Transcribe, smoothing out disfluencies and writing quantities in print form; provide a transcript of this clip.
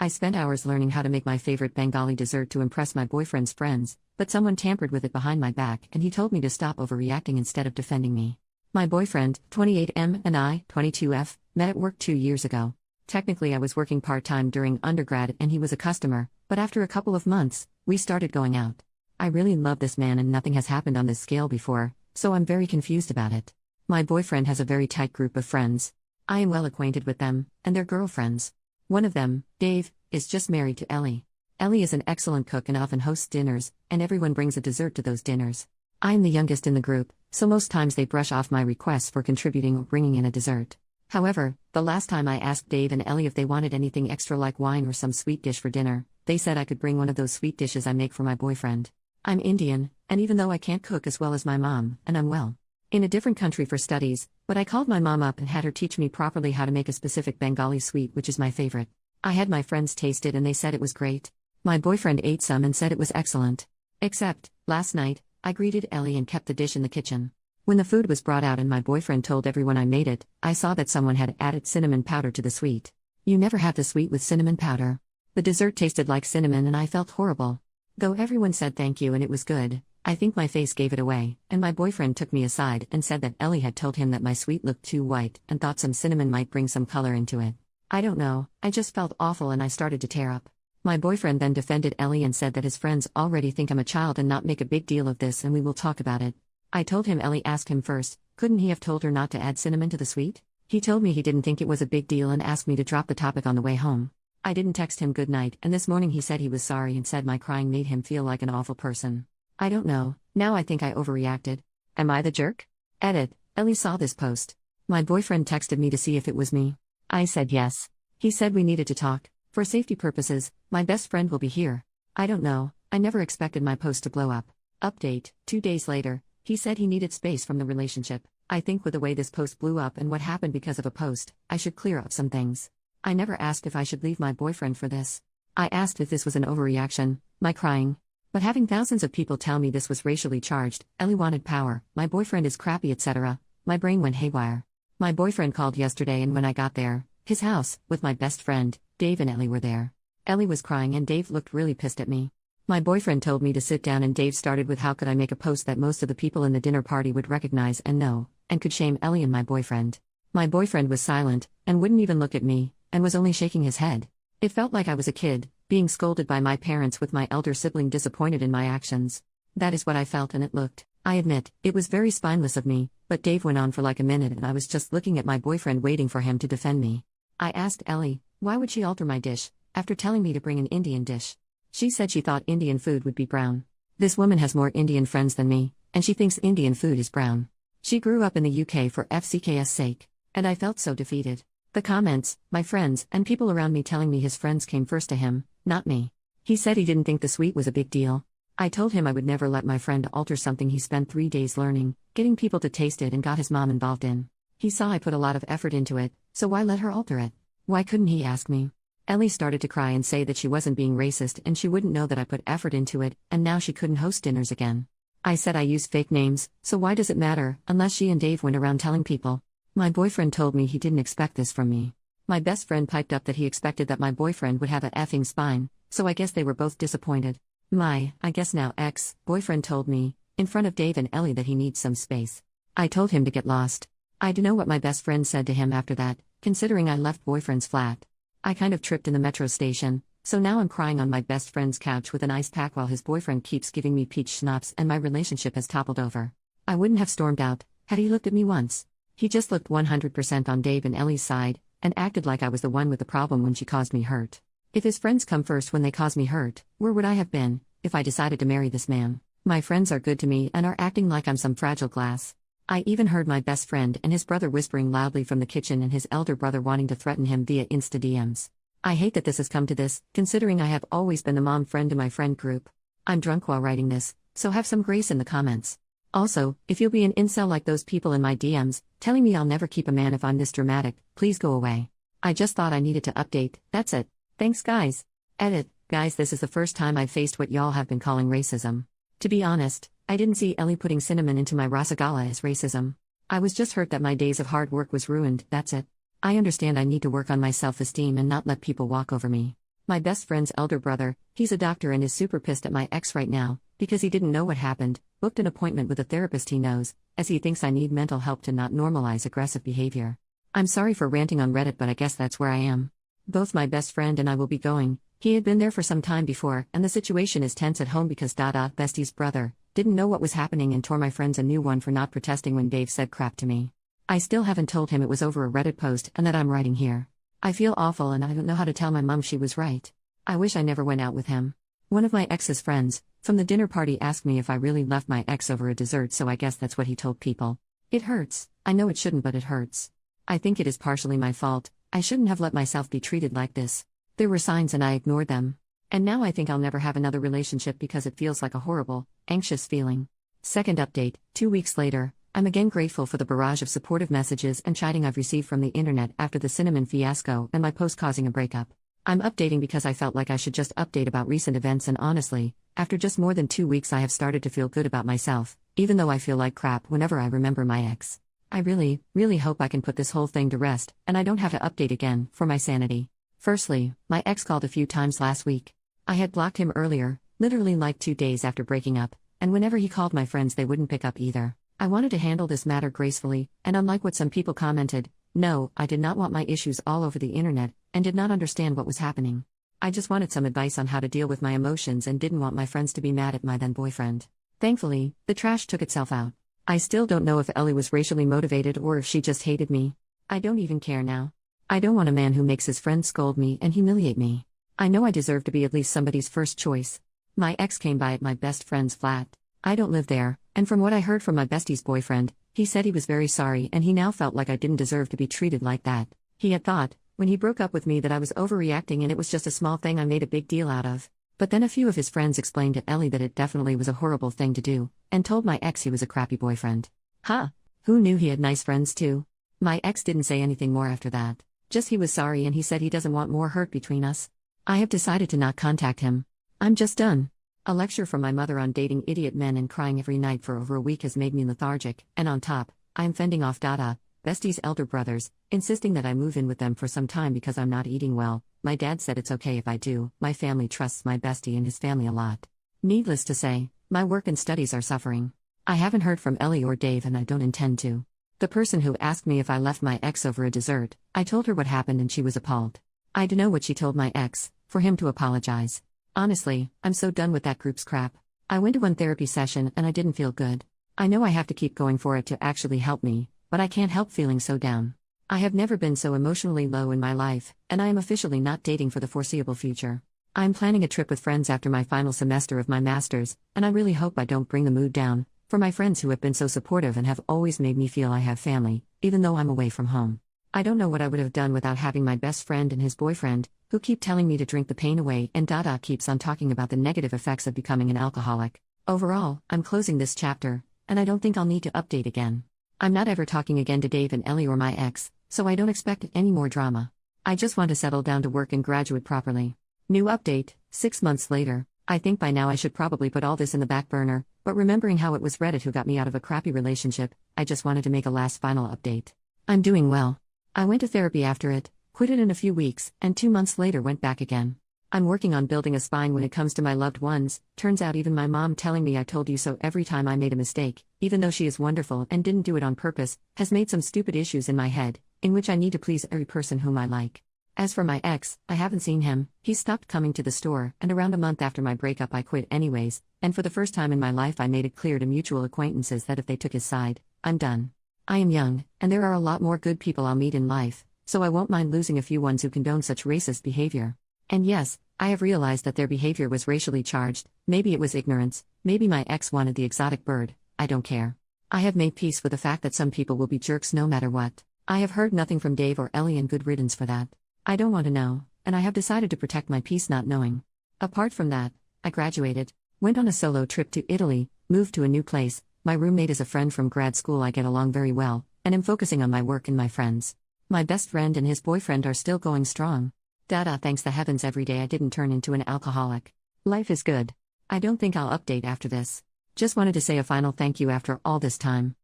I spent hours learning how to make my favorite Bengali dessert to impress my boyfriend's friends, but someone tampered with it behind my back and he told me to stop overreacting instead of defending me. My boyfriend, 28M, and I, 22F, met at work 2 years ago. Technically I was working part-time during undergrad and he was a customer, but after a couple of months, we started going out. I really love this man and nothing has happened on this scale before, so I'm very confused about it. My boyfriend has a very tight group of friends. I am well acquainted with them, and their girlfriends. One of them, Dave, is just married to Ellie. Ellie is an excellent cook and often hosts dinners, and everyone brings a dessert to those dinners. I am the youngest in the group, so most times they brush off my requests for contributing or bringing in a dessert. However, the last time I asked Dave and Ellie if they wanted anything extra like wine or some sweet dish for dinner, they said I could bring one of those sweet dishes I make for my boyfriend. I'm Indian, and even though I can't cook as well as my mom, and I'm in a different country for studies, but I called my mom up and had her teach me properly how to make a specific Bengali sweet which is my favorite. I had my friends taste it and they said it was great. My boyfriend ate some and said it was excellent. Except, last night, I greeted Ellie and kept the dish in the kitchen. When the food was brought out and my boyfriend told everyone I made it, I saw that someone had added cinnamon powder to the sweet. You never have the sweet with cinnamon powder. The dessert tasted like cinnamon and I felt horrible. Though everyone said thank you and it was good, I think my face gave it away, and my boyfriend took me aside and said that Ellie had told him that my sweet looked too white and thought some cinnamon might bring some color into it. I don't know, I just felt awful and I started to tear up. My boyfriend then defended Ellie and said that his friends already think I'm a child and not make a big deal of this and we will talk about it. I told him Ellie asked him first, couldn't he have told her not to add cinnamon to the sweet? He told me he didn't think it was a big deal and asked me to drop the topic on the way home. I didn't text him good night and this morning he said he was sorry and said my crying made him feel like an awful person. I don't know, now I think I overreacted. Am I the jerk? Edit, Ellie saw this post. My boyfriend texted me to see if it was me. I said yes. He said we needed to talk. For safety purposes, my best friend will be here. I don't know, I never expected my post to blow up. Update, 2 days later, he said he needed space from the relationship. I think with the way this post blew up and what happened because of a post, I should clear up some things. I never asked if I should leave my boyfriend for this. I asked if this was an overreaction, my crying. But having thousands of people tell me this was racially charged, Ellie wanted power, my boyfriend is crappy etc., my brain went haywire. My boyfriend called yesterday and when I got there, his house, with my best friend, Dave and Ellie were there. Ellie was crying and Dave looked really pissed at me. My boyfriend told me to sit down and Dave started with how could I make a post that most of the people in the dinner party would recognize and know, and could shame Ellie and my boyfriend. My boyfriend was silent, and wouldn't even look at me, and was only shaking his head. It felt like I was a kid, being scolded by my parents with my elder sibling disappointed in my actions. That is what I felt and it looked. I admit, it was very spineless of me, but Dave went on for like a minute and I was just looking at my boyfriend waiting for him to defend me. I asked Ellie, why would she alter my dish, after telling me to bring an Indian dish? She said she thought Indian food would be brown. This woman has more Indian friends than me, and she thinks Indian food is brown. She grew up in the UK for FCK's sake, and I felt so defeated. The comments, my friends, and people around me telling me his friends came first to him, not me. He said he didn't think the sweet was a big deal. I told him I would never let my friend alter something he spent 3 days learning, getting people to taste it and got his mom involved in. He saw I put a lot of effort into it, so why let her alter it? Why couldn't he ask me? Ellie started to cry and say that she wasn't being racist and she wouldn't know that I put effort into it, and now she couldn't host dinners again. I said I used fake names, so why does it matter, unless she and Dave went around telling people? My boyfriend told me he didn't expect this from me. My best friend piped up that he expected that my boyfriend would have a effing spine, so I guess they were both disappointed. I guess now ex-boyfriend told me, in front of Dave and Ellie that he needs some space. I told him to get lost. I don't know what my best friend said to him after that, considering I left boyfriend's flat. I kind of tripped in the metro station, so now I'm crying on my best friend's couch with an ice pack while his boyfriend keeps giving me peach schnapps and my relationship has toppled over. I wouldn't have stormed out, had he looked at me once. He just looked 100% on Dave and Ellie's side, and acted like I was the one with the problem when she caused me hurt. If his friends come first when they cause me hurt, where would I have been, if I decided to marry this man? My friends are good to me and are acting like I'm some fragile glass. I even heard my best friend and his brother whispering loudly from the kitchen and his elder brother wanting to threaten him via Insta DMs. I hate that this has come to this, considering I have always been the mom friend in my friend group. I'm drunk while writing this, so have some grace in the comments. Also, if you'll be an incel like those people in my DMs, telling me I'll never keep a man if I'm this dramatic, please go away. I just thought I needed to update, that's it. Thanks guys. Edit, guys, this is the first time I've faced what y'all have been calling racism. To be honest, I didn't see Ellie putting cinnamon into my rasagala as racism. I was just hurt that my days of hard work was ruined, that's it. I understand I need to work on my self-esteem and not let people walk over me. My best friend's elder brother, he's a doctor and is super pissed at my ex right now, because he didn't know what happened, booked an appointment with a therapist he knows, as he thinks I need mental help to not normalize aggressive behavior. I'm sorry for ranting on Reddit, but I guess that's where I am. Both my best friend and I will be going. He had been there for some time before, and the situation is tense at home because bestie's brother didn't know what was happening and tore my friends a new one for not protesting when Dave said crap to me. I still haven't told him it was over a Reddit post and that I'm writing here. I feel awful and I don't know how to tell my mom she was right. I wish I never went out with him. One of my ex's friends, from the dinner party, asked me if I really left my ex over a dessert, so I guess that's what he told people. It hurts. I know it shouldn't, but it hurts. I think it is partially my fault. I shouldn't have let myself be treated like this. There were signs and I ignored them. And now I think I'll never have another relationship because it feels like a horrible, anxious feeling. Second update, 2 weeks later, I'm again grateful for the barrage of supportive messages and chiding I've received from the internet after the cinnamon fiasco and my post causing a breakup. I'm updating because I felt like I should just update about recent events, and honestly, after just more than 2 weeks I have started to feel good about myself, even though I feel like crap whenever I remember my ex. I really, really hope I can put this whole thing to rest, and I don't have to update again, for my sanity. Firstly, my ex called a few times last week. I had blocked him earlier, literally like 2 days after breaking up, and whenever he called my friends they wouldn't pick up either. I wanted to handle this matter gracefully, and unlike what some people commented, no, I did not want my issues all over the internet, and did not understand what was happening. I just wanted some advice on how to deal with my emotions and didn't want my friends to be mad at my then boyfriend. Thankfully, the trash took itself out. I still don't know if Ellie was racially motivated or if she just hated me. I don't even care now. I don't want a man who makes his friends scold me and humiliate me. I know I deserve to be at least somebody's first choice. My ex came by at my best friend's flat. I don't live there, and from what I heard from my bestie's boyfriend, he said he was very sorry and he now felt like I didn't deserve to be treated like that. He had thought, when he broke up with me, that I was overreacting and it was just a small thing I made a big deal out of. But then a few of his friends explained to Ellie that it definitely was a horrible thing to do, and told my ex he was a crappy boyfriend. Huh? Who knew he had nice friends too? My ex didn't say anything more after that. Just he was sorry and he said he doesn't want more hurt between us. I have decided to not contact him. I'm just done. A lecture from my mother on dating idiot men and crying every night for over a week has made me lethargic, and on top, I am fending off bestie's elder brothers, insisting that I move in with them for some time because I'm not eating well. My dad said it's okay if I do. My family trusts my bestie and his family a lot. Needless to say, my work and studies are suffering. I haven't heard from Ellie or Dave and I don't intend to. The person who asked me if I left my ex over a dessert, I told her what happened and she was appalled. I don't know what she told my ex, for him to apologize. Honestly, I'm so done with that group's crap. I went to one therapy session and I didn't feel good. I know I have to keep going for it to actually help me, but I can't help feeling so down. I have never been so emotionally low in my life, and I am officially not dating for the foreseeable future. I'm planning a trip with friends after my final semester of my master's, and I really hope I don't bring the mood down, for my friends who have been so supportive and have always made me feel I have family, even though I'm away from home. I don't know what I would have done without having my best friend and his boyfriend, who keep telling me to drink the pain away, and keeps on talking about the negative effects of becoming an alcoholic. Overall, I'm closing this chapter, and I don't think I'll need to update again. I'm not ever talking again to Dave and Ellie or my ex, so I don't expect any more drama. I just want to settle down to work and graduate properly. New update, 6 months later. I think by now I should probably put all this in the back burner, but remembering how it was Reddit who got me out of a crappy relationship, I just wanted to make a last final update. I'm doing well. I went to therapy after it, quit it in a few weeks, and 2 months later went back again. I'm working on building a spine when it comes to my loved ones. Turns out even my mom telling me I told you so every time I made a mistake, even though she is wonderful and didn't do it on purpose, has made some stupid issues in my head, in which I need to please every person whom I like. As for my ex, I haven't seen him. He stopped coming to the store, and around a month after my breakup I quit anyways, and for the first time in my life I made it clear to mutual acquaintances that if they took his side, I'm done. I am young, and there are a lot more good people I'll meet in life, so I won't mind losing a few ones who condone such racist behavior. And yes, I have realized that their behavior was racially charged. Maybe it was ignorance, maybe my ex wanted the exotic bird, I don't care. I have made peace with the fact that some people will be jerks no matter what. I have heard nothing from Dave or Ellie, and good riddance for that. I don't want to know, and I have decided to protect my peace not knowing. Apart from that, I graduated, went on a solo trip to Italy, moved to a new place, my roommate is a friend from grad school I get along very well, and am focusing on my work and my friends. My best friend and his boyfriend are still going strong. Thanks the heavens every day I didn't turn into an alcoholic. Life is good. I don't think I'll update after this. Just wanted to say a final thank you after all this time.